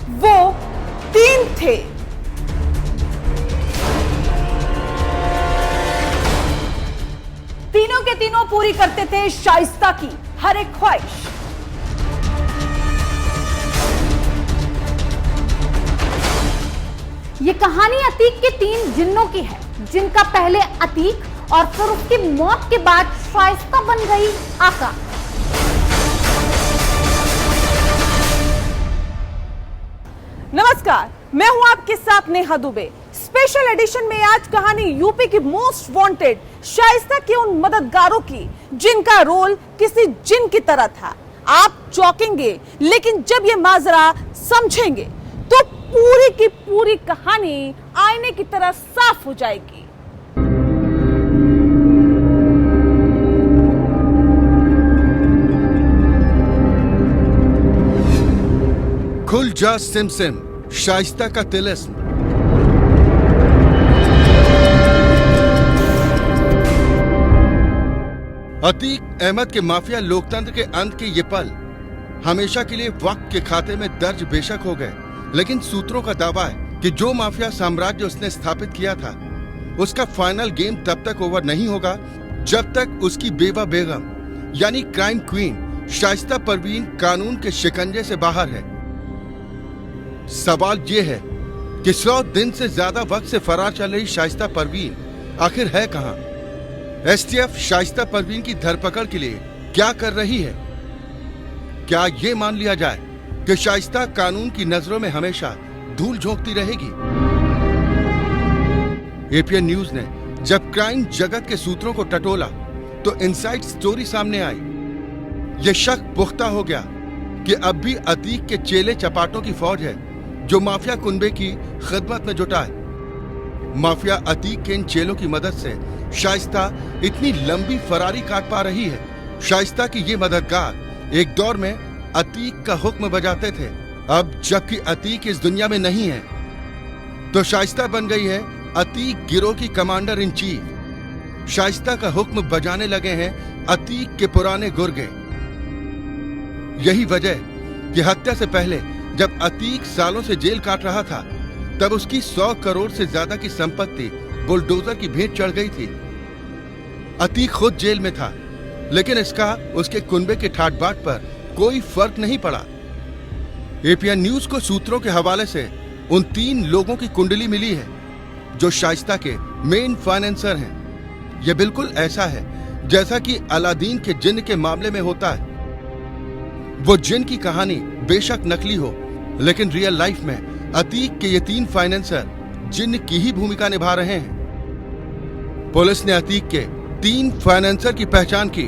वो 3 थे। तीनों के तीनों पूरी करते थे शाइस्ता की हर एक ख्वाहिश। ये कहानी अतीक के 3 जिन्नों की है, जिनका पहले अतीक और फिर उसकी मौत के बाद शाइस्ता बन गई आका। नमस्कार, मैं हूं आपके साथ नेहा दुबे। स्पेशल एडिशन में आज कहानी यूपी की मोस्ट वांटेड शाइस्ता के उन मददगारों की जिनका रोल किसी जिन की तरह था। आप चौंकेंगे, लेकिन जब ये माजरा समझेंगे तो पूरी की पूरी कहानी आईने की तरह साफ हो जाएगी। खुल जा सिम सिम, शाइस्ता का तिलिस्म। अतीक अहमद के माफिया लोकतंत्र के अंत के ये पल हमेशा के लिए वक्त के खाते में दर्ज बेशक हो गए, लेकिन सूत्रों का दावा है कि जो माफिया साम्राज्य उसने स्थापित किया था, उसका फाइनल गेम तब तक ओवर नहीं होगा जब तक उसकी बेवा बेगम यानी क्राइम क्वीन शाइस्ता परवीन कानून के शिकंजे से बाहर है। सवाल ये है कि 100 दिन से ज्यादा वक्त से फरार चल रही शाइस्ता परवीन आखिर है कहां? एसटीएफ शाइस्ता परवीन की धरपकड़ के लिए क्या कर रही है? क्या ये मान लिया जाए कि शाइस्ता कानून की नजरों में हमेशा धूल झोंकती रहेगी? एपीएन न्यूज ने जब क्राइम जगत के सूत्रों को टटोला तो इनसाइड स्टोरी सामने आई। यह शक पुख्ता हो गया कि अब भी अतीक के चेले चपाटों की फौज है जो माफिया कुनबे की खिदमत में जुटा है। माफिया अतीक के इन चेलों की मदद से शाइस्ता इतनी लंबी फरारी काट पा रही है। शाइस्ता की ये मददगार एक दौर में अतीक का हुक्म बजाते थे। अब जबकि अतीक इस दुनिया में नहीं है तो शाइस्ता बन गई है अतीक गिरोह की कमांडर इन चीफ। शाइस्ता का हुक्म बजाने लगे हैं अतीक के पुराने गुर्गे। यही वजह कि हत्या से पहले जब अतीक सालों से जेल काट रहा था, तब उसकी 100 करोड़ से ज्यादा की संपत्ति बुलडोजर की भेंट चढ़ गई थी। अतीक खुद जेल में था, लेकिन इसका उसके कुनबे के ठाट बाट पर कोई फर्क नहीं पड़ा। एपीएन न्यूज को सूत्रों के हवाले से उन 3 लोगों की कुंडली मिली है जो शाइस्ता के मेन फाइनेंसर हैं। यह बिल्कुल ऐसा है जैसा कि अलादीन के जिन्न के मामले में होता है। वो जिन्न की कहानी बेशक नकली हो, लेकिन रियल लाइफ में अतीक के ये 3 फाइनेंसर जिन्न की ही भूमिका निभा रहे हैं। पुलिस ने अतीक के 3 फाइनेंसर की पहचान की।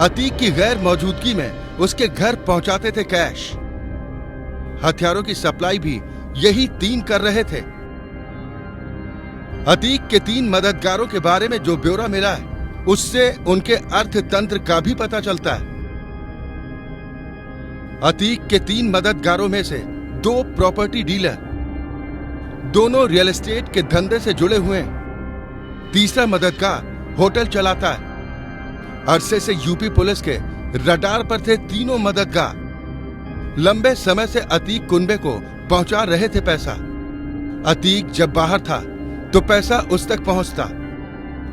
अतीक की गैर मौजूदगी में उसके घर पहुंचाते थे कैश। हथियारों की सप्लाई भी यही 3 कर रहे थे। अतीक के 3 मददगारों के बारे में जो ब्यौरा मिला है, उससे उनके अर्थतंत्र का भी पता चलता है। अतीक के 3 मददगारों में से 2 प्रॉपर्टी डीलर, दोनों रियल एस्टेट के धंधे से जुड़े हुए हैं। तीसरा मददगार होटल चलाता है। अरसे से यूपी पुलिस के रडार पर थे तीनों मददगार। लंबे समय से अतीक कुनबे को पहुंचा रहे थे पैसा। अतीक जब बाहर था तो पैसा उस तक पहुंचता।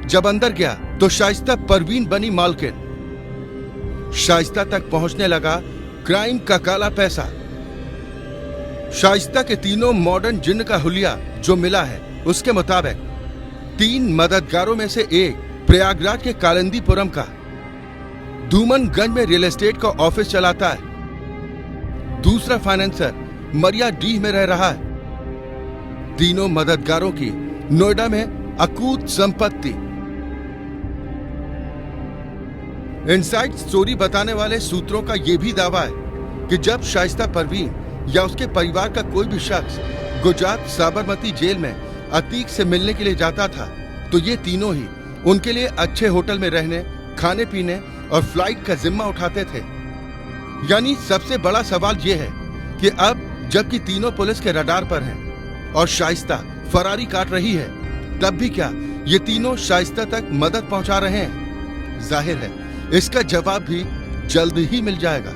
जब अंदर गया तो शाइस्ता परवीन बनी मालकिन। शाइस्ता तक पहुंचने लगा क्राइम का काला पैसा। शाइस्ता के तीनों मॉडर्न जिन्न का हुलिया जो मिला है, उसके मुताबिक 3 मददगारों में से एक प्रयागराज के कालिंदीपुरम का धूमनगंज में रियल एस्टेट का ऑफिस चलाता है। दूसरा फाइनेंसर मरियाडीह में रह रहा है। तीनों मददगारों की नोएडा में अकूत संपत्ति। इनसाइड स्टोरी बताने वाले सूत्रों का यह भी दावा है कि जब शाइस्ता परवीन या उसके परिवार का कोई भी शख्स गुजरात साबरमती जेल में अतीक से मिलने के लिए जाता था, तो ये तीनों ही उनके लिए अच्छे होटल में रहने, खाने पीने और फ्लाइट का जिम्मा उठाते थे। यानी सबसे बड़ा सवाल यह है कि अब जबकि तीनों पुलिस के रडार पर हैं और शाइस्ता फरारी काट रही है, तब भी क्या ये तीनों शाइस्ता तक मदद पहुंचा रहे हैं? जाहिर है इसका जवाब भी जल्द ही मिल जाएगा।